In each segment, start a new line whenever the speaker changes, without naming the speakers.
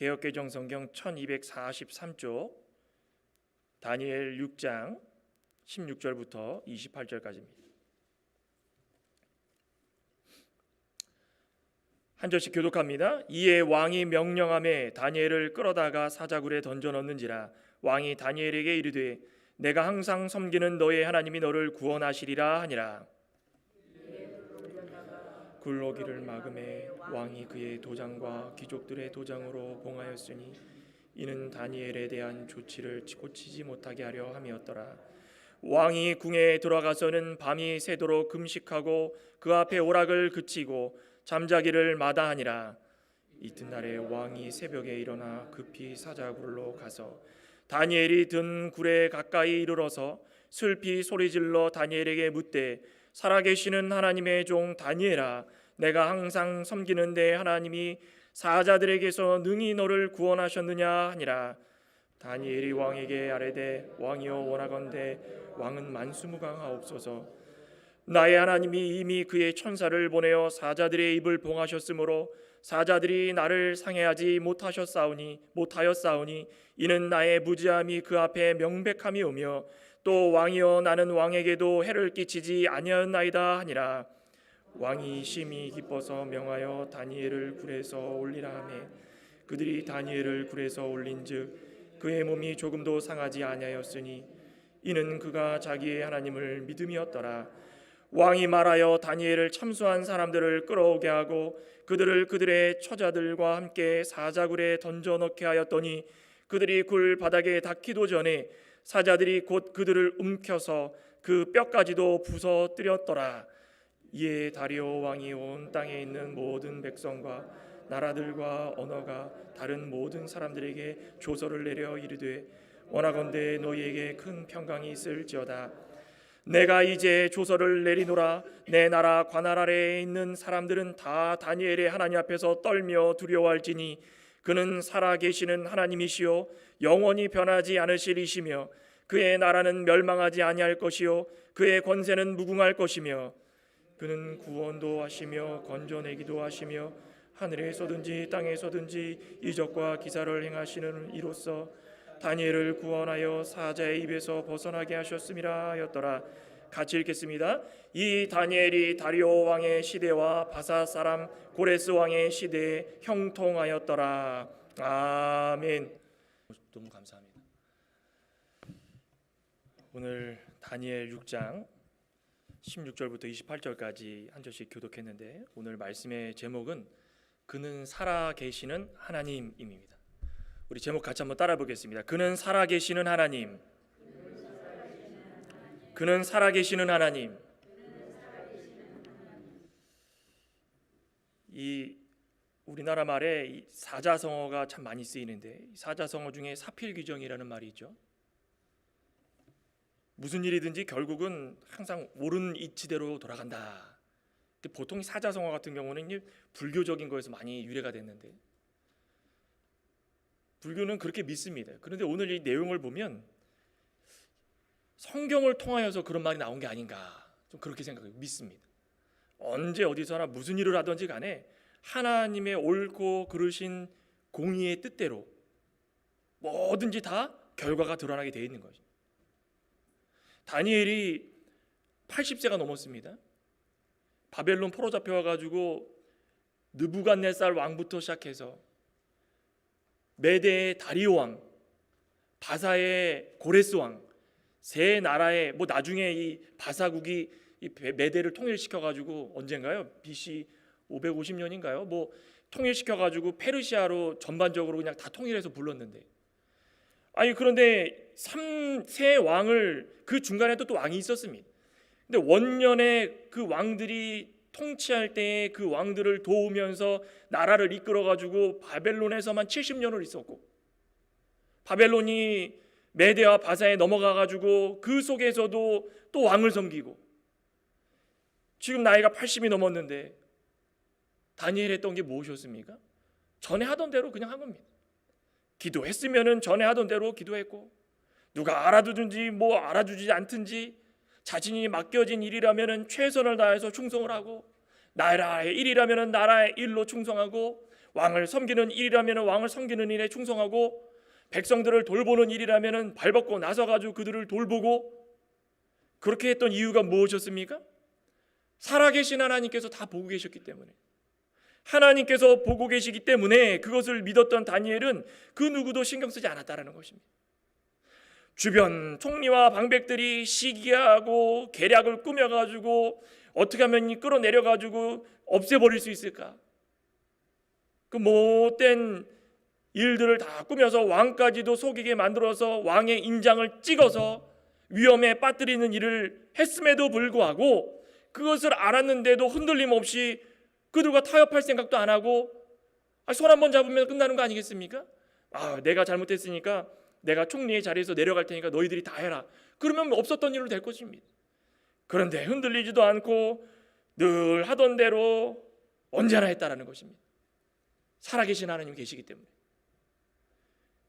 개역개정성경 1243쪽 다니엘 6장 16절부터 28절까지입니다. 한 절씩 교독합니다. 이에 왕이 명령하매 다니엘을 끌어다가 사자굴에 던져 넣는지라. 왕이 다니엘에게 이르되 내가 항상 섬기는 너의 하나님이 너를 구원하시리라 하니라. 굴러기를 막음에 왕이 그의 도장과 귀족들의 도장으로 봉하였으니 이는 다니엘에 대한 조치를 고치지 못하게 하려 함이었더라. 왕이 궁에 들어가서는 밤이 새도록 금식하고 그 앞에 오락을 그치고 잠자기를 마다하니라. 이튿날에 왕이 새벽에 일어나 급히 사자굴로 가서 다니엘이 든 굴에 가까이 이르러서 슬피 소리질러 다니엘에게 묻되 살아계시는 하나님의 종 다니엘아, 내가 항상 섬기는 내 하나님이 사자들에게서 능히 너를 구원하셨느냐 하니라. 다니엘이 왕에게 아뢰되 왕이여 원하건대 왕은 만수무강하옵소서. 나의 하나님이 이미 그의 천사를 보내어 사자들의 입을 봉하셨으므로 사자들이 나를 상해하지 못하였사오니 이는 나의 무지함이 그 앞에 명백함이오며 또 왕이여 나는 왕에게도 해를 끼치지 아니하였나이다 하니라. 왕이 심히 기뻐서 명하여 다니엘을 굴에서 올리라 하매 그들이 다니엘을 굴에서 올린즉 그의 몸이 조금도 상하지 아니하였으니 이는 그가 자기의 하나님을 믿음이었더라. 왕이 말하여 다니엘을 참수한 사람들을 끌어오게 하고 그들을 그들의 처자들과 함께 사자굴에 던져 넣게 하였더니 그들이 굴 바닥에 닿기도 전에 사자들이 곧 그들을 움켜서 그 뼈까지도 부서뜨렸더라. 이에 다리오 왕이 온 땅에 있는 모든 백성과 나라들과 언어가 다른 모든 사람들에게 조서를 내려 이르되 원하건대 너희에게 큰 평강이 있을지어다. 내가 이제 조서를 내리노라. 내 나라 관할 아래에 있는 사람들은 다 다니엘의 하나님 앞에서 떨며 두려워할지니 그는 살아계시는 하나님이시요 영원히 변하지 않으실 이시며 그의 나라는 멸망하지 아니할 것이요 그의 권세는 무궁할 것이며 그는 구원도 하시며 건져내기도 하시며 하늘에서든지 땅에서든지 이적과 기사를 행하시는 이로써 다니엘을 구원하여 사자의 입에서 벗어나게 하셨음이라 하였더라. 같이 읽겠습니다. 이 다니엘이 다리오 왕의 시대와 바사 사람 고레스 왕의 시대에 형통하였더라. 아멘. 너무 감사합니다. 오늘 다니엘 6장 16절부터 28절까지 한 절씩 교독했는데 오늘 말씀의 제목은 그는 살아계시는 하나님입니다. 우리 제목 같이 한번 따라 보겠습니다. 그는 살아계시는 하나님. 그는 살아계시는 하나님. 이 우리나라 말에 이 사자성어가 참 많이 쓰이는데 사자성어 중에 사필귀정이라는 말이 있죠. 무슨 일이든지 결국은 항상 옳은 이치대로 돌아간다. 근데 보통 사자성어 같은 경우는 불교적인 거에서 많이 유래가 됐는데 불교는 그렇게 믿습니다. 그런데 오늘 이 내용을 보면 성경을 통하여서 그런 말이 나온 게 아닌가 좀 그렇게 생각해요. 믿습니다. 언제 어디서나 무슨 일을 하든지 간에 하나님의 옳고 그르신 공의의 뜻대로 뭐든지 다 결과가 드러나게 되어 있는 거죠. 다니엘이 80세가 넘었습니다. 바벨론 포로 잡혀와가지고 느부갓네살 왕부터 시작해서 메대의 다리오 왕, 바사의 고레스 왕, 세 나라의 나중에 이 바사국이 이 메대를 통일시켜가지고 언젠가요? BC 550년인가요? 통일시켜가지고 페르시아로 전반적으로 그냥 다 통일해서 불렀는데 그런데 세 왕을 그 중간에도 또 왕이 있었습니다. 근데 원년에 그 왕들이 통치할 때에 그 왕들을 도우면서 나라를 이끌어가지고 바벨론에서만 70년을 있었고 바벨론이 메대와 바사에 넘어가가지고 그 속에서도 또 왕을 섬기고 지금 나이가 80이 넘었는데 다니엘 했던 게 무엇이었습니까? 전에 하던 대로 그냥 한 겁니다. 기도했으면은 전에 하던 대로 기도했고 누가 알아두든지 알아주지 않든지 자신이 맡겨진 일이라면은 최선을 다해서 충성을 하고 나라의 일이라면은 나라의 일로 충성하고 왕을 섬기는 일이라면 왕을 섬기는 일에 충성하고, 백성들을 돌보는 일이라면 발벗고 나서가지고 그들을 돌보고, 그렇게 했던 이유가 무엇이었습니까? 살아계신 하나님께서 다 보고 계셨기 때문에, 하나님께서 보고 계시기 때문에 그것을 믿었던 다니엘은 그 누구도 신경 쓰지 않았다는 것입니다. 주변 총리와 방백들이 시기하고 계략을 꾸며가지고 어떻게 하면 끌어내려가지고 없애버릴 수 있을까, 그 못된 일들을 다 꾸며서 왕까지도 속이게 만들어서 왕의 인장을 찍어서 위험에 빠뜨리는 일을 했음에도 불구하고, 그것을 알았는데도 흔들림 없이 그들과 타협할 생각도 안 하고 손 한번 잡으면 끝나는 거 아니겠습니까? 내가 잘못했으니까 내가 총리의 자리에서 내려갈 테니까 너희들이 다 해라, 그러면 없었던 일로 될 것입니다. 그런데 흔들리지도 않고 늘 하던 대로 언제나 했다라는 것입니다. 살아계신 하나님이 계시기 때문에.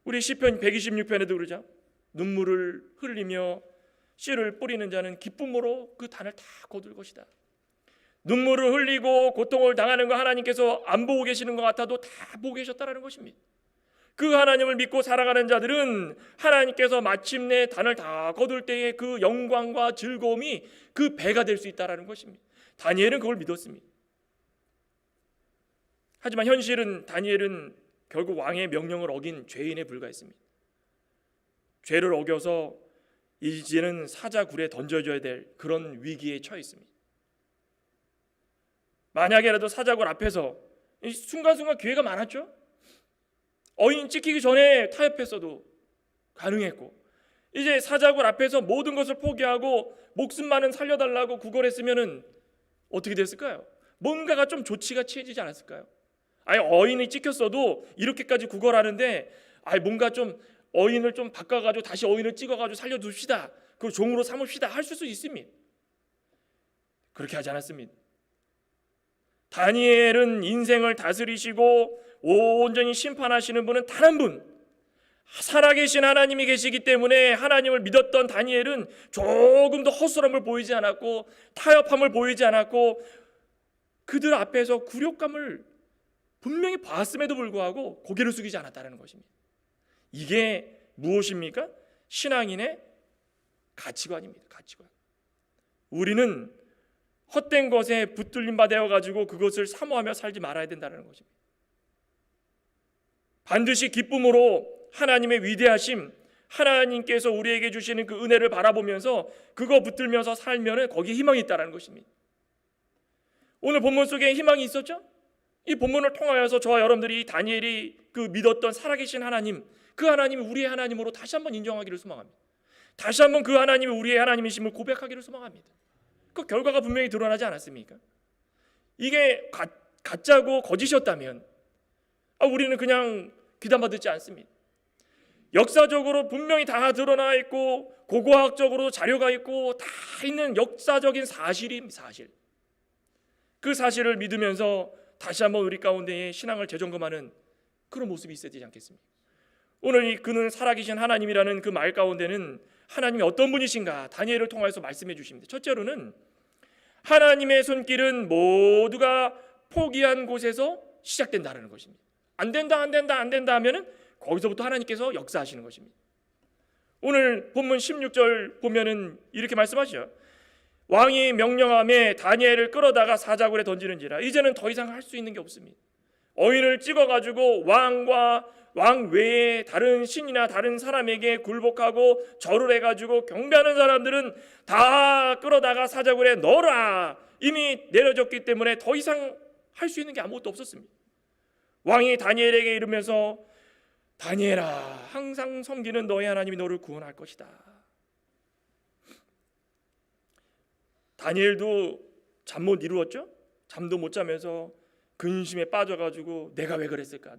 우리 시편 126편에도 그러죠. 눈물을 흘리며 씨를 뿌리는 자는 기쁨으로 그 단을 다 거둘 것이다. 눈물을 흘리고 고통을 당하는 거 하나님께서 안 보고 계시는 것 같아도 다 보고 계셨다는 것입니다. 그 하나님을 믿고 살아가는 자들은 하나님께서 마침내 단을 다 거둘 때의 그 영광과 즐거움이 그 배가 될 수 있다는 것입니다. 다니엘은 그걸 믿었습니다. 하지만 현실은 다니엘은 결국 왕의 명령을 어긴 죄인에 불과했습니다. 죄를 어겨서 이제는 사자굴에 던져져야 될 그런 위기에 처해 있습니다. 만약에라도 사자굴 앞에서 순간순간 기회가 많았죠. 어인 찍히기 전에 타협했어도 가능했고, 이제 사자굴 앞에서 모든 것을 포기하고 목숨만은 살려달라고 구걸했으면 어떻게 됐을까요? 뭔가가 좀 조치가 취해지지 않았을까요? 어인이 찍혔어도 이렇게까지 구걸하는데 뭔가 좀 어인을 좀 바꿔가지고 다시 어인을 찍어가지고 살려둡시다, 그걸 종으로 삼읍시다 할 수 있습니다. 그렇게 하지 않았습니다. 다니엘은 인생을 다스리시고 온전히 심판하시는 분은 단 한 분, 살아계신 하나님이 계시기 때문에 하나님을 믿었던 다니엘은 조금도 헛소름을 보이지 않았고 타협함을 보이지 않았고, 그들 앞에서 굴욕감을 분명히 봤음에도 불구하고 고개를 숙이지 않았다는 것입니다. 이게 무엇입니까? 신앙인의 가치관입니다. 가치관. 우리는 헛된 것에 붙들림 바 되어가지고 그것을 사모하며 살지 말아야 된다는 것입니다. 반드시 기쁨으로 하나님의 위대하심, 하나님께서 우리에게 주시는 그 은혜를 바라보면서 그거 붙들면서 살면 거기에 희망이 있다는 것입니다. 오늘 본문 속에 희망이 있었죠? 이 본문을 통하여서 저와 여러분들이 다니엘이 그 믿었던 살아계신 하나님, 그 하나님이 우리의 하나님으로 다시 한번 인정하기를 소망합니다. 다시 한번 그 하나님이 우리의 하나님이심을 고백하기를 소망합니다. 그 결과가 분명히 드러나지 않았습니까? 이게 가짜고 거짓이었다면 우리는 그냥 귀담아 듣지 않습니다. 역사적으로 분명히 다 드러나 있고 고고학적으로 자료가 있고 다 있는 역사적인 사실입니다. 사실. 그 사실을 믿으면서 다시 한번 우리 가운데에 신앙을 재점검하는 그런 모습이 있어야 되지 않겠습니까? 오늘 이 그는 살아계신 하나님이라는 그 말 가운데는 하나님이 어떤 분이신가 다니엘을 통해서 말씀해 주십니다. 첫째로는 하나님의 손길은 모두가 포기한 곳에서 시작된다는 것입니다. 안 된다 하면은 거기서부터 하나님께서 역사하시는 것입니다. 오늘 본문 16절 보면은 이렇게 말씀하시죠. 왕이 명령함에 다니엘을 끌어다가 사자굴에 던지는지라. 이제는 더 이상 할 수 있는 게 없습니다. 어인을 찍어가지고 왕 외에 다른 신이나 다른 사람에게 굴복하고 절을 해가지고 경배하는 사람들은 다 끌어다가 사자굴에 넣어라. 이미 내려졌기 때문에 더 이상 할 수 있는 게 아무것도 없었습니다. 왕이 다니엘에게 이르면서 다니엘아, 항상 섬기는 너의 하나님이 너를 구원할 것이다. 다니엘도 잠 못 이루었죠. 잠도 못 자면서 근심에 빠져가지고 내가 왜 그랬을까.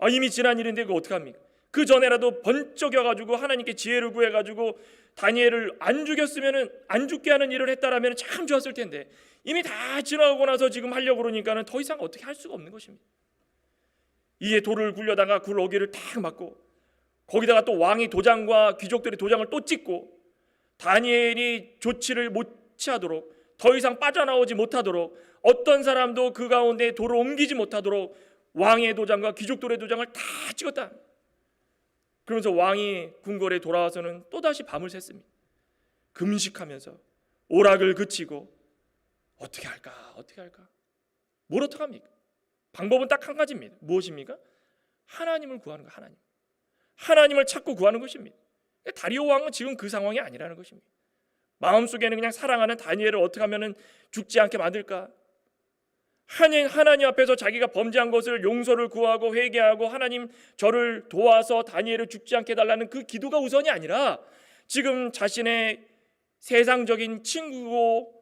이미 지난 일인데 그거 어떡합니까? 그 전에라도 번쩍여가지고 하나님께 지혜를 구해가지고 다니엘을 안 죽였으면은, 안 죽게 하는 일을 했다라면 참 좋았을 텐데 이미 다 지나고 나서 지금 하려고 그러니까는 더 이상 어떻게 할 수가 없는 것입니다. 이에 돌을 굴려다가 굴 어귀를 탁 맞고 거기다가 또 왕이 도장과 귀족들의 도장을 또 찍고 다니엘이 조치를 못 취하도록, 더 이상 빠져나오지 못하도록, 어떤 사람도 그 가운데 돌을 옮기지 못하도록 왕의 도장과 귀족들의 도장을 다 찍었다. 그러면서 왕이 궁궐에 돌아와서는 또다시 밤을 샜습니다. 금식하면서 오락을 그치고 어떻게 할까? 뭘 어떻게 합니까? 방법은 딱 한 가지입니다. 무엇입니까? 하나님을 구하는 거. 하나님을 찾고 구하는 것입니다. 다리오 왕은 지금 그 상황이 아니라는 것입니다. 마음속에는 그냥 사랑하는 다니엘을 어떻게 하면 죽지 않게 만들까? 하나님 앞에서 자기가 범죄한 것을 용서를 구하고 회개하고 하나님 저를 도와서 다니엘을 죽지 않게 해달라는 그 기도가 우선이 아니라 지금 자신의 세상적인 친구고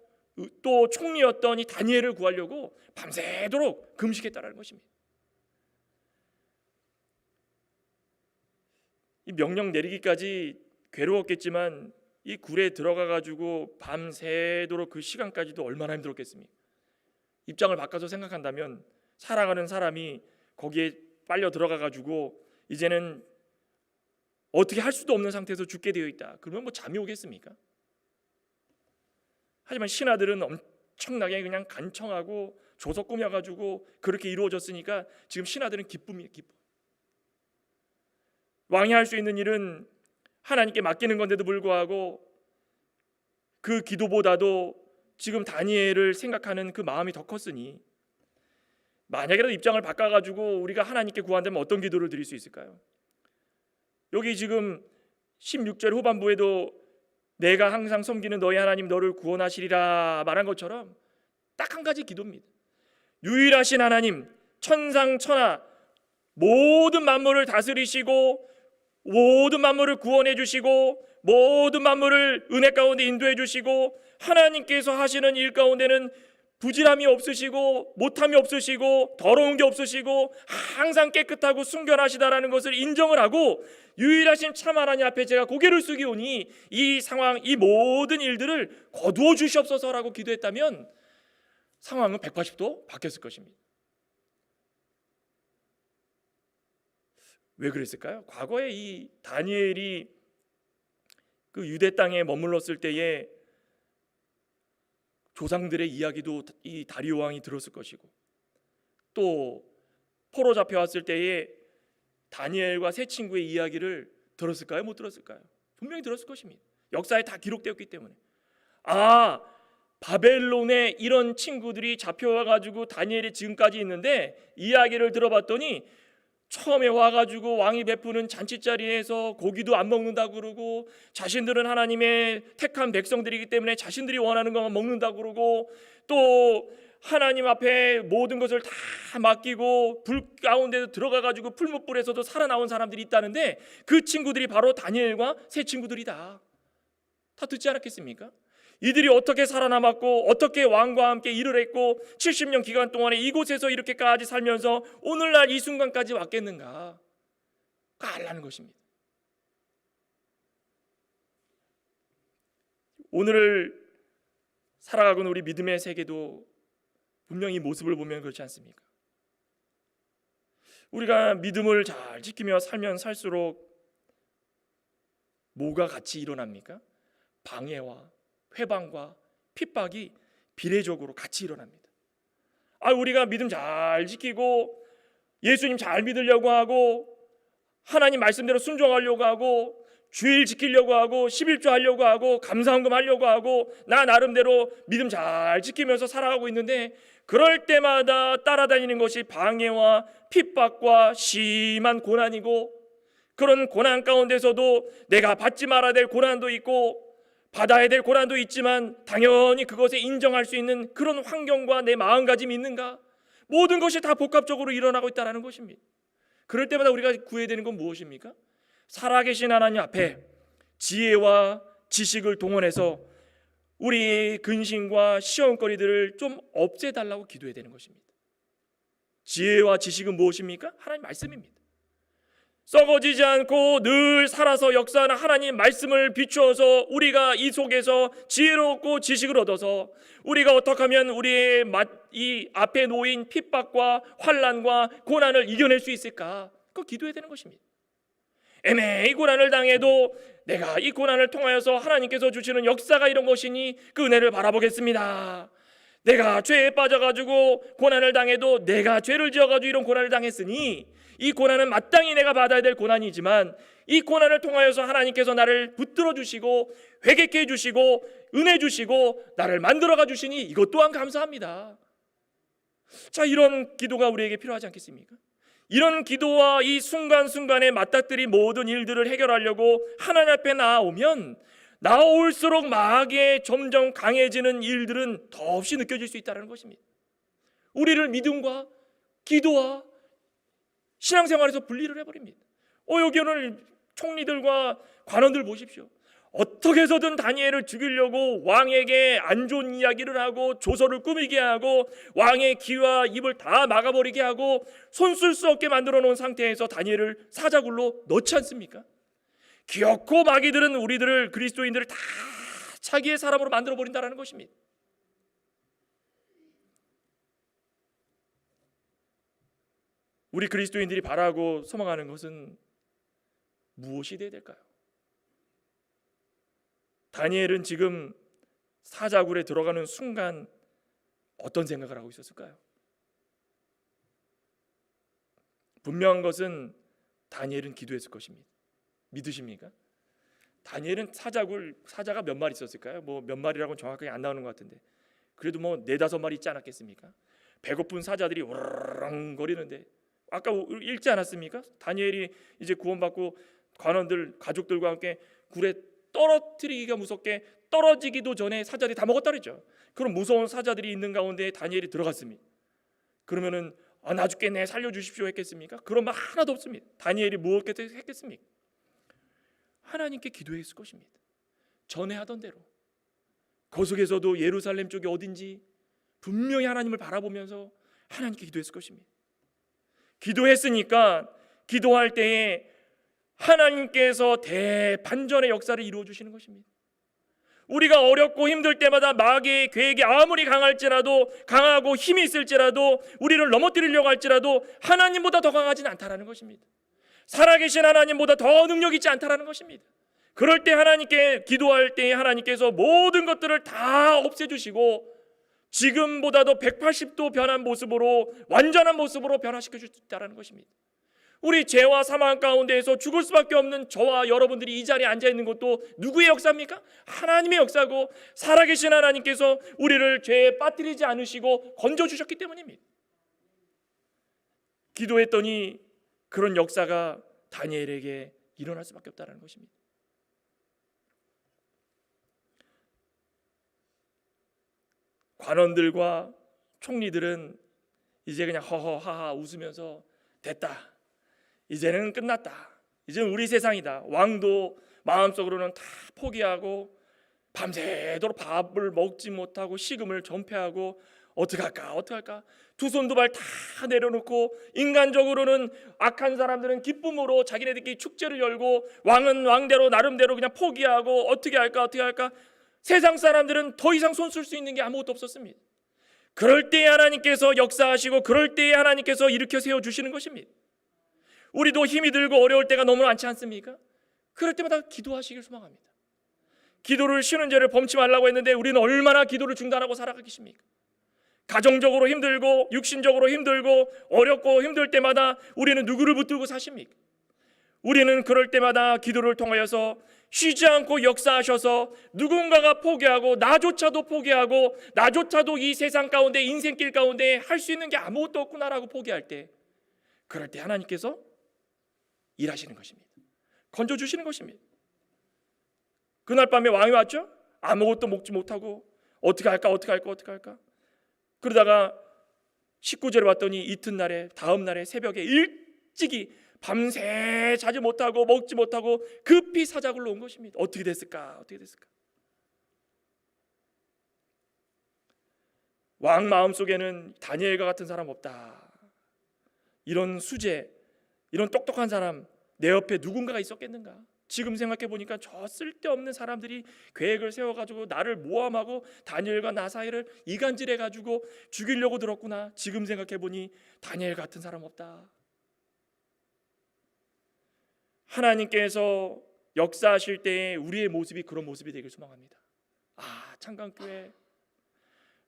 또 총리였던 이 다니엘을 구하려고 밤새도록 금식했다는 것입니다. 이 명령 내리기까지 괴로웠겠지만 이 굴에 들어가 가지고 밤새도록 그 시간까지도 얼마나 힘들었겠습니까? 입장을 바꿔서 생각한다면 사랑하는 사람이 거기에 빨려 들어가 가지고 이제는 어떻게 할 수도 없는 상태에서 죽게 되어 있다. 그러면 뭐 잠이 오겠습니까? 하지만 신하들은 엄청나게 그냥 간청하고 조서 꾸며가지고 그렇게 이루어졌으니까 지금 신하들은 기쁨이에요. 기쁨. 왕이 할 수 있는 일은 하나님께 맡기는 건데도 불구하고 그 기도보다도 지금 다니엘을 생각하는 그 마음이 더 컸으니 만약이라도 입장을 바꿔가지고 우리가 하나님께 구한다면 어떤 기도를 드릴 수 있을까요? 여기 지금 16절 후반부에도 내가 항상 섬기는 너희 하나님 너를 구원하시리라 말한 것처럼 딱 한 가지 기도입니다. 유일하신 하나님 천상천하 모든 만물을 다스리시고 모든 만물을 구원해 주시고 모든 만물을 은혜 가운데 인도해 주시고 하나님께서 하시는 일 가운데는 부질함이 없으시고 못함이 없으시고 더러운 게 없으시고 항상 깨끗하고 순결하시다라는 것을 인정을 하고 유일하신 참 하나님 앞에 제가 고개를 숙이오니 이 상황 이 모든 일들을 거두어 주시옵소서라고 기도했다면 상황은 180도 바뀌었을 것입니다. 왜 그랬을까요? 과거에 이 다니엘이 그 유대 땅에 머물렀을 때에 조상들의 이야기도 이 다리오 왕이 들었을 것이고 또 포로 잡혀왔을 때에 다니엘과 세 친구의 이야기를 들었을까요? 못 들었을까요? 분명히 들었을 것입니다. 역사에 다 기록되었기 때문에 바벨론에 이런 친구들이 잡혀와가지고 다니엘이 지금까지 있는데 이야기를 들어봤더니 처음에 와가지고 왕이 베푸는 잔치자리에서 고기도 안 먹는다고 그러고 자신들은 하나님의 택한 백성들이기 때문에 자신들이 원하는 것만 먹는다고 그러고 또 하나님 앞에 모든 것을 다 맡기고 불 가운데 들어가가지고 풀무불에서도 살아나온 사람들이 있다는데 그 친구들이 바로 다니엘과 세 친구들이다. 다 듣지 않았겠습니까? 이들이 어떻게 살아남았고 어떻게 왕과 함께 일을 했고 70년 기간 동안에 이곳에서 이렇게까지 살면서 오늘날 이 순간까지 왔겠는가 알라는 것입니다. 오늘을 살아가고 있는 우리 믿음의 세계도 분명히 모습을 보면 그렇지 않습니까? 우리가 믿음을 잘 지키며 살면 살수록 뭐가 같이 일어납니까? 방해와 회방과 핍박이 비례적으로 같이 일어납니다. 우리가 믿음 잘 지키고 예수님 잘 믿으려고 하고 하나님 말씀대로 순종하려고 하고 주일 지키려고 하고 11조 하려고 하고 감사헌금 하려고 하고 나 나름대로 믿음 잘 지키면서 살아가고 있는데 그럴 때마다 따라다니는 것이 방해와 핍박과 심한 고난이고 그런 고난 가운데서도 내가 받지 말아야 될 고난도 있고 받아야 될 고난도 있지만 당연히 그것에 인정할 수 있는 그런 환경과 내 마음가짐이 있는가? 모든 것이 다 복합적으로 일어나고 있다는 것입니다. 그럴 때마다 우리가 구해야 되는 건 무엇입니까? 살아계신 하나님 앞에 지혜와 지식을 동원해서 우리의 근심과 시험거리들을 좀 없애달라고 기도해야 되는 것입니다. 지혜와 지식은 무엇입니까? 하나님 말씀입니다. 썩어지지 않고 늘 살아서 역사하는 하나님 말씀을 비추어서 우리가 이 속에서 지혜롭고 지식을 얻어서 우리가 어떻게 하면 우리의 이 앞에 놓인 핍박과 환난과 고난을 이겨낼 수 있을까? 그거 기도해야 되는 것입니다. 애매히 고난을 당해도 내가 이 고난을 통하여서 하나님께서 주시는 역사가 이런 것이니 그 은혜를 바라보겠습니다. 내가 죄에 빠져가지고 고난을 당해도 내가 죄를 지어가지고 이런 고난을 당했으니 이 고난은 마땅히 내가 받아야 될 고난이지만 이 고난을 통하여서 하나님께서 나를 붙들어 주시고 회개케 해주시고 은혜 주시고 나를 만들어가 주시니 이것 또한 감사합니다. 자, 이런 기도가 우리에게 필요하지 않겠습니까? 이런 기도와 이 순간순간에 맞닥뜨린 모든 일들을 해결하려고 하나님 앞에 나아오면 나아올수록 마귀의 점점 강해지는 일들은 더없이 느껴질 수 있다는 것입니다. 우리를 믿음과 기도와 신앙생활에서 분리를 해버립니다. 여기 오늘 총리들과 관원들 보십시오. 어떻게 해서든 다니엘을 죽이려고 왕에게 안 좋은 이야기를 하고 조서를 꾸미게 하고 왕의 귀와 입을 다 막아버리게 하고 손 쓸 수 없게 만들어 놓은 상태에서 다니엘을 사자굴로 넣지 않습니까? 기어코 마귀들은 우리들을, 그리스도인들을 다 자기의 사람으로 만들어 버린다는 것입니다. 우리 그리스도인들이 바라고 소망하는 것은 무엇이 되어야 될까요? 다니엘은 지금 사자굴에 들어가는 순간 어떤 생각을 하고 있었을까요? 분명한 것은 다니엘은 기도했을 것입니다. 믿으십니까? 다니엘은 사자가 몇 마리 있었을까요? 몇 마리라고는 정확하게 안 나오는 것 같은데 그래도 4-5마리 있지 않았겠습니까? 배고픈 사자들이 우르릉거리는데 아까 읽지 않았습니까? 다니엘이 이제 구원받고 관원들 가족들과 함께 굴에 떨어뜨리기가 무섭게 떨어지기도 전에 사자들이 다 먹었다 그랬죠. 그럼 무서운 사자들이 있는 가운데 다니엘이 들어갔습니다. 그러면은 나 죽겠네 살려주십시오 했겠습니까? 그런 말 하나도 없습니다. 다니엘이 무엇 했겠습니까? 하나님께 기도했을 것입니다. 전에 하던 대로 그 속에서도 예루살렘 쪽이 어딘지 분명히 하나님을 바라보면서 하나님께 기도했을 것입니다. 기도했으니까 기도할 때에 하나님께서 대반전의 역사를 이루어 주시는 것입니다. 우리가 어렵고 힘들 때마다 마귀의 계획이 아무리 강하고 힘이 있을지라도 우리를 넘어뜨리려고 할지라도 하나님보다 더 강하지는 않다라는 것입니다. 살아계신 하나님보다 더 능력 있지 않다라는 것입니다. 그럴 때 하나님께 기도할 때 하나님께서 모든 것들을 다 없애주시고 지금보다도 180도 변한 모습으로 완전한 모습으로 변화시켜 주셨다는 것입니다. 우리 죄와 사망 가운데에서 죽을 수밖에 없는 저와 여러분들이 이 자리에 앉아 있는 것도 누구의 역사입니까? 하나님의 역사고 살아계신 하나님께서 우리를 죄에 빠뜨리지 않으시고 건져주셨기 때문입니다. 기도했더니 그런 역사가 다니엘에게 일어날 수밖에 없다는 것입니다. 관원들과 총리들은 이제 그냥 허허하하 웃으면서 됐다. 이제는 끝났다. 이제는 우리 세상이다. 왕도 마음속으로는 다 포기하고 밤새도록 밥을 먹지 못하고 식음을 전폐하고 어떻게 할까? 두 손 두 발 다 내려놓고 인간적으로는 악한 사람들은 기쁨으로 자기네들끼리 축제를 열고 왕은 왕대로 나름대로 그냥 포기하고 어떻게 할까? 세상 사람들은 더 이상 손 쓸 수 있는 게 아무것도 없었습니다. 그럴 때에 하나님께서 역사하시고 그럴 때에 하나님께서 일으켜 세워주시는 것입니다. 우리도 힘이 들고 어려울 때가 너무 많지 않습니까? 그럴 때마다 기도하시길 소망합니다. 기도를 쉬는 죄를 범치 말라고 했는데 우리는 얼마나 기도를 중단하고 살아가겠습니까? 가정적으로 힘들고 육신적으로 힘들고 어렵고 힘들 때마다 우리는 누구를 붙들고 사십니까? 우리는 그럴 때마다 기도를 통하여서 쉬지 않고 역사하셔서 누군가가 포기하고 나조차도 포기하고 나조차도 이 세상 가운데 인생길 가운데 할 수 있는 게 아무것도 없구나라고 포기할 때 그럴 때 하나님께서 일하시는 것입니다. 건져주시는 것입니다. 그날 밤에 왕이 왔죠? 아무것도 먹지 못하고 어떻게 할까? 그러다가 19절에 왔더니 이튿날에 다음 날에 새벽에 일찍이 밤새 자지 못하고 먹지 못하고 급히 사자굴로 온 것입니다. 어떻게 됐을까? 왕 마음속에는 다니엘과 같은 사람 없다. 이런 수재, 이런 똑똑한 사람 내 옆에 누군가가 있었겠는가? 지금 생각해 보니까 저 쓸데없는 사람들이 계획을 세워가지고 나를 모함하고 다니엘과 나 사이를 이간질해가지고 죽이려고 들었구나. 지금 생각해 보니 다니엘 같은 사람 없다. 하나님께서 역사하실 때에 우리의 모습이 그런 모습이 되길 소망합니다. 창강교회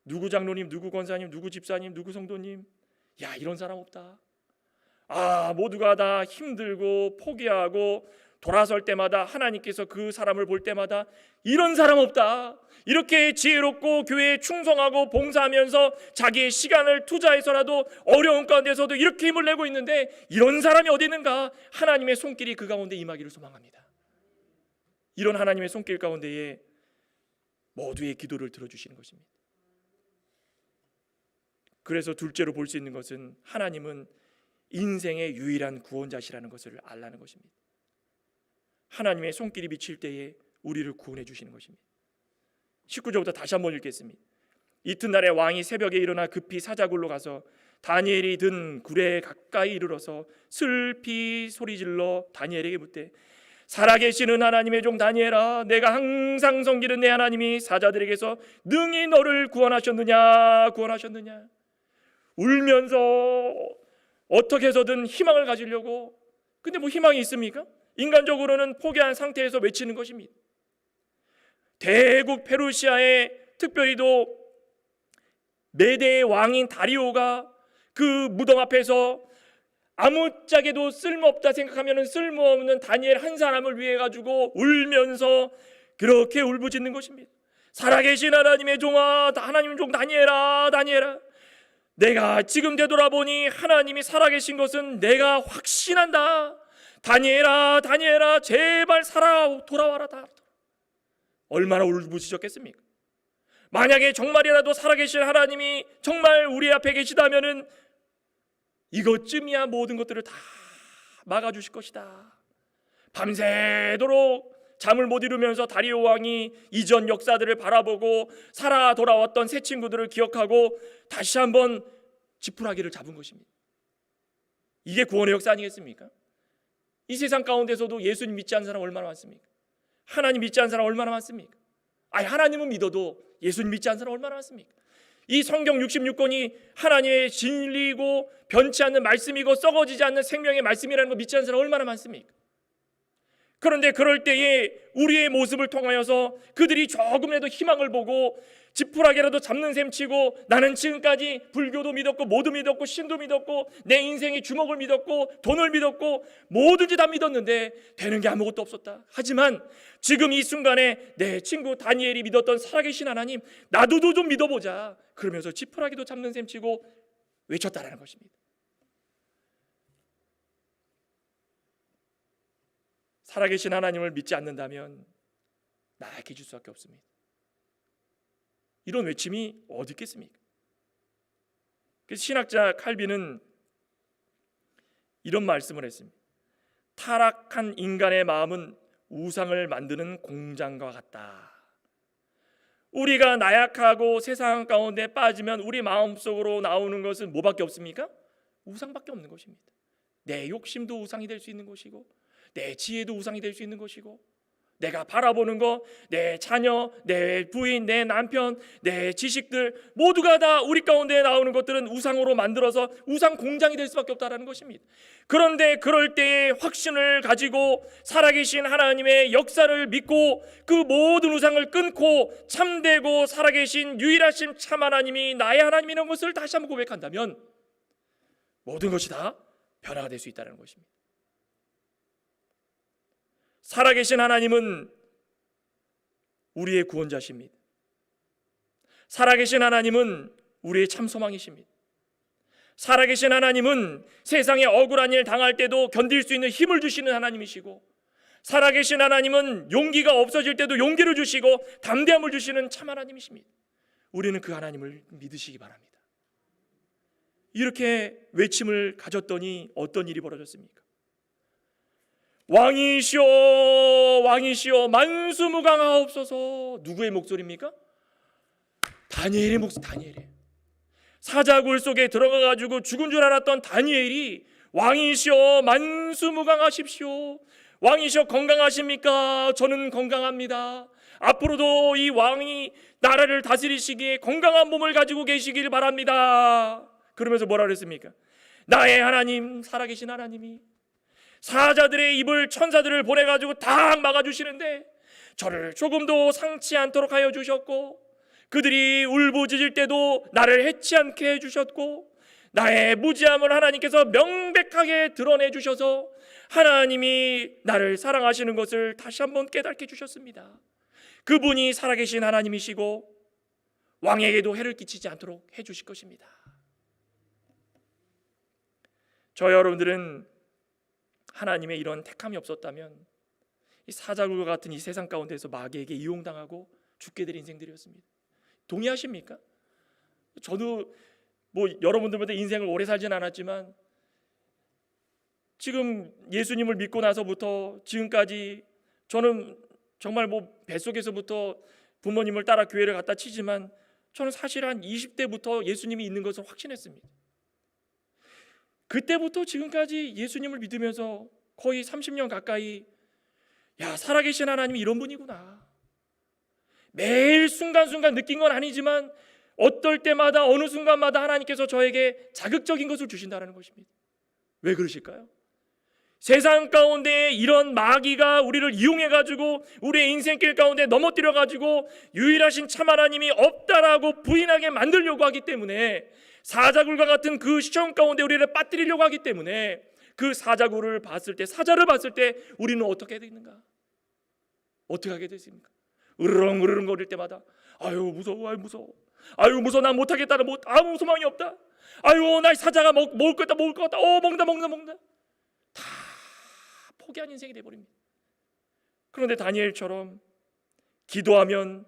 누구 장로님, 누구 권사님, 누구 집사님, 누구 성도님, 야, 이런 사람 없다. 모두가 다 힘들고 포기하고 돌아설 때마다 하나님께서 그 사람을 볼 때마다 이런 사람 없다. 이렇게 지혜롭고 교회에 충성하고 봉사하면서 자기의 시간을 투자해서라도 어려운 가운데서도 이렇게 힘을 내고 있는데 이런 사람이 어디 있는가? 하나님의 손길이 그 가운데 임하기를 소망합니다. 이런 하나님의 손길 가운데에 모두의 기도를 들어주시는 것입니다. 그래서 둘째로 볼 수 있는 것은 하나님은 인생의 유일한 구원자시라는 것을 알라는 것입니다. 하나님의 손길이 비칠 때에 우리를 구원해 주시는 것입니다. 19절부터 다시 한번 읽겠습니다. 이튿날에 왕이 새벽에 일어나 급히 사자굴로 가서 다니엘이 든 굴에 가까이 이르러서 슬피 소리질러 다니엘에게 묻되 살아계시는 하나님의 종 다니엘아, 내가 항상 섬기는 내 하나님이 사자들에게서 능히 너를 구원하셨느냐. 울면서 어떻게 해서든 희망을 가지려고, 근데 뭐 희망이 있습니까? 인간적으로는 포기한 상태에서 외치는 것입니다. 대국 페르시아의 특별히도 메대의 왕인 다리오가 그 무덤 앞에서 아무짝에도 쓸모없다 생각하면 쓸모없는 다니엘 한 사람을 위해 가지고 울면서 그렇게 울부짖는 것입니다. 살아계신 하나님의 종아, 하나님 종 다니엘아, 내가 지금 되돌아보니 하나님이 살아계신 것은 내가 확신한다. 다니엘아, 제발 돌아와라. 얼마나 울부짖었겠습니까? 만약에 정말이라도 살아계신 하나님이 정말 우리 앞에 계시다면은 이것쯤이야 모든 것들을 다 막아주실 것이다. 밤새도록 잠을 못 이루면서 다리오 왕이 이전 역사들을 바라보고 살아 돌아왔던 새 친구들을 기억하고 다시 한번 지푸라기를 잡은 것입니다. 이게 구원의 역사 아니겠습니까? 이 세상 가운데서도 예수님 믿지 않는 사람 얼마나 많습니까? 하나님 믿지 않는 사람 얼마나 많습니까? 하나님은 믿어도 예수님 믿지 않는 사람 얼마나 많습니까? 이 성경 66권이 하나님의 진리이고 변치 않는 말씀이고 썩어지지 않는 생명의 말씀이라는 거 믿지 않는 사람 얼마나 많습니까? 그런데 그럴 때에 우리의 모습을 통하여서 그들이 조금이라도 희망을 보고 지푸라기라도 잡는 셈 치고 나는 지금까지 불교도 믿었고 모두 믿었고 신도 믿었고 내 인생의 주목을 믿었고 돈을 믿었고 뭐든지 다 믿었는데 되는 게 아무것도 없었다. 하지만 지금 이 순간에 내 친구 다니엘이 믿었던 살아계신 하나님, 나도 좀 믿어보자. 그러면서 지푸라기도 잡는 셈 치고 외쳤다라는 것입니다. 살아계신 하나님을 믿지 않는다면 나에게 줄 수밖에 없습니다. 이런 외침이 어디 있겠습니까? 그래서 신학자 칼빈은 이런 말씀을 했습니다. 타락한 인간의 마음은 우상을 만드는 공장과 같다. 우리가 나약하고 세상 가운데 빠지면 우리 마음속으로 나오는 것은 뭐밖에 없습니까? 우상밖에 없는 것입니다. 내 욕심도 우상이 될 수 있는 것이고 내 지혜도 우상이 될 수 있는 것이고 내가 바라보는 것, 내 자녀, 내 부인, 내 남편, 내 지식들 모두가 다 우리 가운데 나오는 것들은 우상으로 만들어서 우상 공장이 될 수밖에 없다는 것입니다. 그런데 그럴 때에 확신을 가지고 살아계신 하나님의 역사를 믿고 그 모든 우상을 끊고 참되고 살아계신 유일하신 참 하나님이 나의 하나님이라는 것을 다시 한번 고백한다면 모든 것이 다 변화가 될 수 있다는 것입니다. 살아계신 하나님은 우리의 구원자십니다. 살아계신 하나님은 우리의 참 소망이십니다. 살아계신 하나님은 세상에 억울한 일 당할 때도 견딜 수 있는 힘을 주시는 하나님이시고, 살아계신 하나님은 용기가 없어질 때도 용기를 주시고 담대함을 주시는 참 하나님이십니다. 우리는 그 하나님을 믿으시기 바랍니다. 이렇게 외침을 가졌더니 어떤 일이 벌어졌습니까? 왕이시여 만수무강하옵소서. 누구의 목소리입니까? 다니엘의 목소리. 다니엘의 사자굴 속에 들어가가지고 죽은 줄 알았던 다니엘이 왕이시여 만수무강하십시오. 왕이시여 건강하십니까? 저는 건강합니다. 앞으로도 이 왕이 나라를 다스리시기에 건강한 몸을 가지고 계시길 바랍니다. 그러면서 뭐라 그랬습니까? 나의 하나님, 살아계신 하나님이 사자들의 입을, 천사들을 보내가지고 다 막아주시는데 저를 조금도 상치 않도록 하여 주셨고, 그들이 울부짖을 때도 나를 해치 않게 해주셨고, 나의 무지함을 하나님께서 명백하게 드러내 주셔서 하나님이 나를 사랑하시는 것을 다시 한번 깨닫게 해주셨습니다. 그분이 살아계신 하나님이시고 왕에게도 해를 끼치지 않도록 해주실 것입니다. 저 여러분들은 하나님의 이런 택함이 없었다면 이 사자굴과 같은 이 세상 가운데서 마귀에게 이용당하고 죽게 될 인생들이었습니다. 동의하십니까? 저도 여러분들보다 인생을 오래 살진 않았지만 지금 예수님을 믿고 나서부터 지금까지 저는 정말 뱃속에서부터 부모님을 따라 교회를 갔다 치지만 저는 사실 한 20대부터 예수님이 있는 것을 확신했습니다. 그때부터 지금까지 예수님을 믿으면서 거의 30년 가까이 살아계신 하나님이 이런 분이구나. 매일 순간순간 느낀 건 아니지만 어떨 때마다 어느 순간마다 하나님께서 저에게 자극적인 것을 주신다는 것입니다. 왜 그러실까요? 세상 가운데 이런 마귀가 우리를 이용해가지고 우리의 인생길 가운데 넘어뜨려가지고 유일하신 참 하나님이 없다라고 부인하게 만들려고 하기 때문에, 사자굴과 같은 그 시험 가운데 우리를 빠뜨리려고 하기 때문에 그 사자굴을 봤을 때, 사자를 봤을 때 우리는 어떻게 되는가? 어떻게 하게 되십니까? 으르렁 거릴 때마다 아유 무서워, 아유 무서워, 난 못하겠다, 아무 소망이 없다, 아유 나 사자가 먹을 것 같다, 먹는다, 다 포기한 인생이 돼버립니다. 그런데 다니엘처럼 기도하면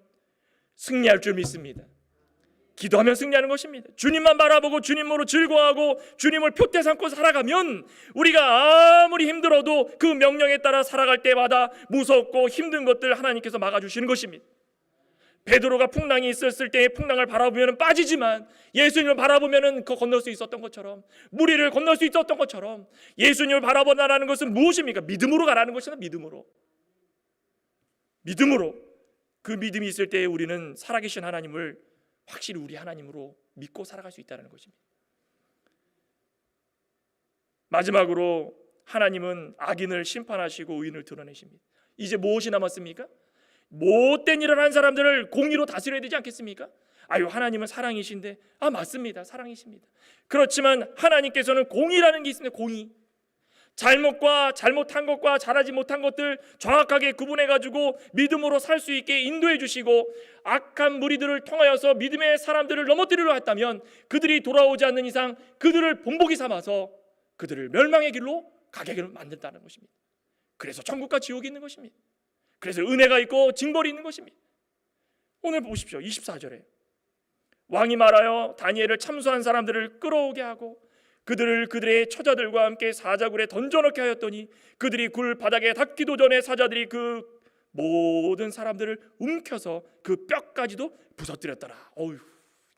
승리할 줄 믿습니다. 기도하면 승리하는 것입니다. 주님만 바라보고 주님으로 즐거워하고 주님을 표대 삼고 살아가면 우리가 아무리 힘들어도 그 명령에 따라 살아갈 때마다 무섭고 힘든 것들 하나님께서 막아주시는 것입니다. 베드로가 풍랑이 있었을 때의 풍랑을 바라보면 빠지지만 예수님을 바라보면 건널 수 있었던 것처럼, 무리를 건널 수 있었던 것처럼 예수님을 바라보라는 것은 무엇입니까? 믿음으로 가라는 것이다. 믿음으로. 그 믿음이 있을 때 우리는 살아계신 하나님을 확실히 우리 하나님으로 믿고 살아갈 수 있다는 것입니다. 마지막으로 하나님은 악인을 심판하시고 의인을 드러내십니다. 이제 무엇이 남았습니까? 못된 일을 한 사람들을 공의로 다스려야 되지 않겠습니까? 아유 하나님은 사랑이신데, 맞습니다, 사랑이십니다. 그렇지만 하나님께서는 공의라는 게 있습니다. 공의. 잘못과 잘못한 것과 잘하지 못한 것들 정확하게 구분해가지고 믿음으로 살 수 있게 인도해 주시고, 악한 무리들을 통하여서 믿음의 사람들을 넘어뜨리려 했다면 그들이 돌아오지 않는 이상 그들을 본보기 삼아서 그들을 멸망의 길로 가게 만든다는 것입니다. 그래서 천국과 지옥이 있는 것입니다. 그래서 은혜가 있고 징벌이 있는 것입니다. 오늘 보십시오. 24절에 왕이 말하여 다니엘을 참수한 사람들을 끌어오게 하고 그들을 그들의 처자들과 함께 사자굴에 던져넣게 하였더니 그들이 굴 바닥에 닿기도 전에 사자들이 그 모든 사람들을 움켜서 그 뼈까지도 부서뜨렸더라. 어휴,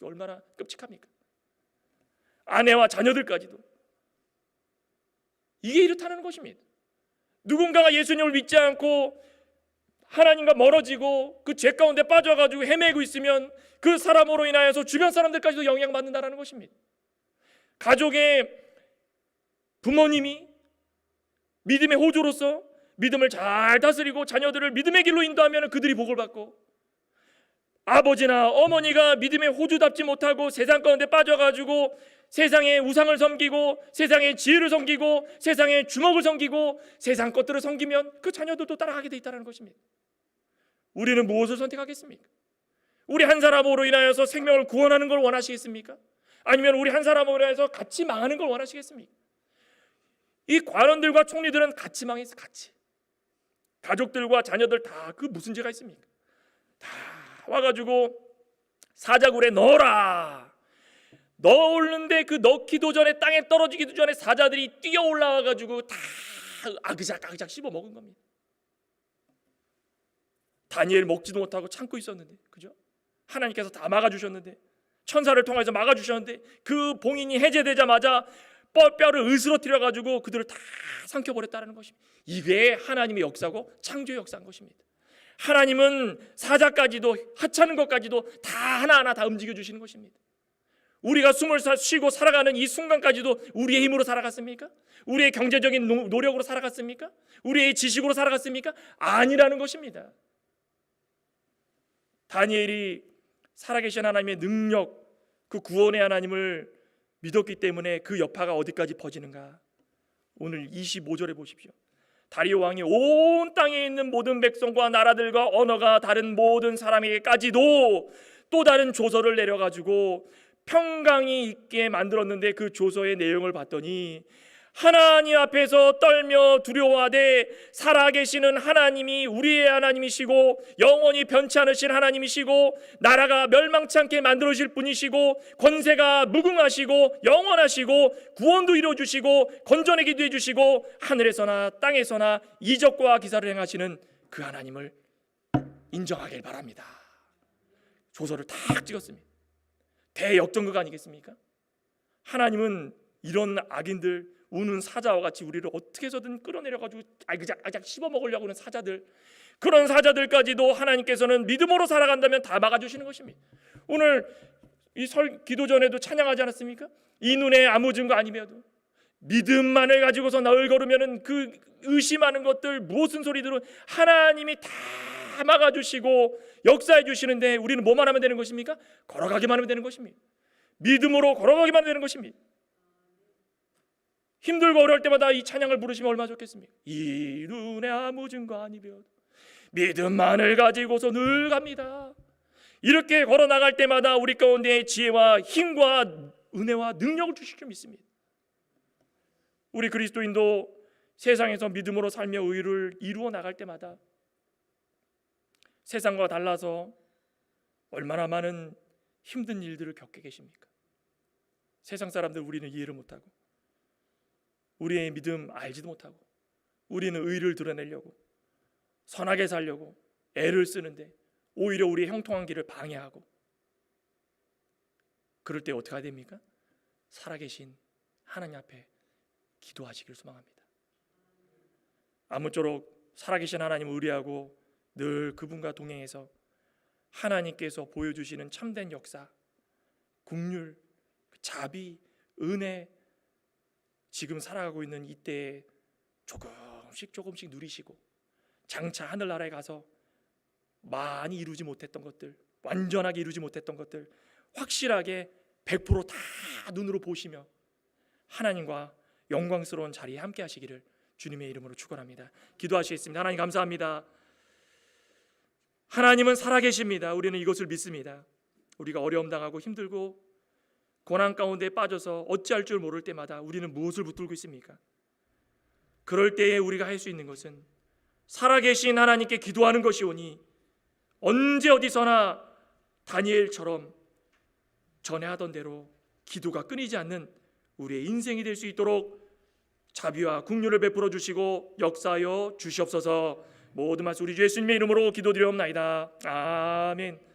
얼마나 끔찍합니까? 아내와 자녀들까지도. 이게 이렇다는 것입니다. 누군가가 예수님을 믿지 않고 하나님과 멀어지고 그 죄 가운데 빠져가지고 헤매고 있으면 그 사람으로 인하여서 주변 사람들까지도 영향받는다는 것입니다. 가족의 부모님이 믿음의 호조로서 믿음을 잘 다스리고 자녀들을 믿음의 길로 인도하면 그들이 복을 받고, 아버지나 어머니가 믿음의 호주답지 못하고 세상 가운데 빠져가지고 세상의 우상을 섬기고 세상의 지혜를 섬기고 세상의 주먹을 섬기고 세상 것들을 섬기면 그 자녀들도 따라가게 돼 있다는 것입니다. 우리는 무엇을 선택하겠습니까? 우리 한 사람으로 인하여서 생명을 구원하는 걸 원하시겠습니까? 아니면 우리 한 사람으로 인하여서 같이 망하는 걸 원하시겠습니까? 이 관원들과 총리들은 같이 망했어. 같이. 가족들과 자녀들 다 그 무슨 죄가 있습니까? 다 와가지고 사자굴에 넣어라. 넣었는데 그 넣기도 전에 땅에 떨어지기도 전에 사자들이 뛰어 올라와가지고 다 아그작 씹어 먹은 겁니다. 다니엘 먹지도 못하고 참고 있었는데, 그죠? 하나님께서 다 막아주셨는데, 천사를 통해서 막아주셨는데 그 봉인이 해제되자마자 뼈를 으스러뜨려가지고 그들을 다 삼켜버렸다는 것입니다. 이게 하나님의 역사고 창조의 역사인 것입니다. 하나님은 사자까지도 하찮은 것까지도 다 하나하나 다 움직여주시는 것입니다. 우리가 숨을 쉬고 살아가는 이 순간까지도 우리의 힘으로 살아갔습니까? 우리의 경제적인 노력으로 살아갔습니까? 우리의 지식으로 살아갔습니까? 아니라는 것입니다. 다니엘이 살아계신 하나님의 능력, 그 구원의 하나님을 믿었기 때문에 그 여파가 어디까지 퍼지는가? 오늘 25절에 보십시오. 다리오 왕이 온 땅에 있는 모든 백성과 나라들과 언어가 다른 모든 사람에게까지도 또 다른 조서를 내려가지고 평강이 있게 만들었는데, 그 조서의 내용을 봤더니 하나님 앞에서 떨며 두려워하되 살아계시는 하나님이 우리의 하나님이시고 영원히 변치 않으신 하나님이시고 나라가 멸망치 않게 만들어질 분이시고 권세가 무궁하시고 영원하시고 구원도 이루어주시고 건져내기도 해주시고 하늘에서나 땅에서나 이적과 기사를 행하시는 그 하나님을 인정하길 바랍니다. 조서를 탁 찍었습니다. 대역전극 아니겠습니까? 하나님은 이런 악인들, 우는 사자와 같이 우리를 어떻게 해서든 끌어내려가지고 아작아작 씹어먹으려고 하는 사자들, 그런 사자들까지도 하나님께서는 믿음으로 살아간다면 다 막아주시는 것입니다. 오늘 이 기도 전에도 찬양하지 않았습니까? 이 눈에 아무 증거 아니며도 믿음만을 가지고서 나을 걸으면은 그 의심하는 것들, 무슨 소리들은 하나님이 다 막아주시고 역사해 주시는데, 우리는 뭐만 하면 되는 것입니까? 걸어가기만 하면 되는 것입니다. 믿음으로 걸어가기만 하면 되는 것입니다. 힘들고 어려울 때마다 이 찬양을 부르시면 얼마나 좋겠습니까? 이 눈에 아무 증거 아니며도 믿음만을 가지고서 늘 갑니다. 이렇게 걸어 나갈 때마다 우리 가운데 지혜와 힘과 은혜와 능력을 주실 줄 믿습니다. 우리 그리스도인도 세상에서 믿음으로 살며 의를 이루어 나갈 때마다 세상과 달라서 얼마나 많은 힘든 일들을 겪게 계십니까? 세상 사람들 우리는 이해를 못하고, 우리의 믿음 알지도 못하고, 우리는 의를 드러내려고 선하게 살려고 애를 쓰는데 오히려 우리의 형통한 길을 방해하고, 그럴 때 어떻게 해야 됩니까? 살아계신 하나님 앞에 기도하시길 소망합니다. 아무쪼록 살아계신 하나님을 의뢰하고 늘 그분과 동행해서 하나님께서 보여주시는 참된 역사, 긍휼, 자비, 은혜, 지금 살아가고 있는 이때에 조금씩 누리시고, 장차 하늘나라에 가서 많이 이루지 못했던 것들, 완전하게 이루지 못했던 것들 확실하게 100% 다 눈으로 보시며 하나님과 영광스러운 자리에 함께 하시기를 주님의 이름으로 축원합니다. 기도하시겠습니다. 하나님 감사합니다. 하나님은 살아계십니다. 우리는 이것을 믿습니다. 우리가 어려움 당하고 힘들고 고난 가운데 빠져서 어찌할 줄 모를 때마다 우리는 무엇을 붙들고 있습니까? 그럴 때에 우리가 할 수 있는 것은 살아계신 하나님께 기도하는 것이오니 언제 어디서나 다니엘처럼 전에 하던 대로 기도가 끊이지 않는 우리의 인생이 될 수 있도록 자비와 긍휼을 베풀어 주시고 역사하여 주시옵소서. 모든 말씀 우리 주 예수님의 이름으로 기도드리옵나이다. 아멘.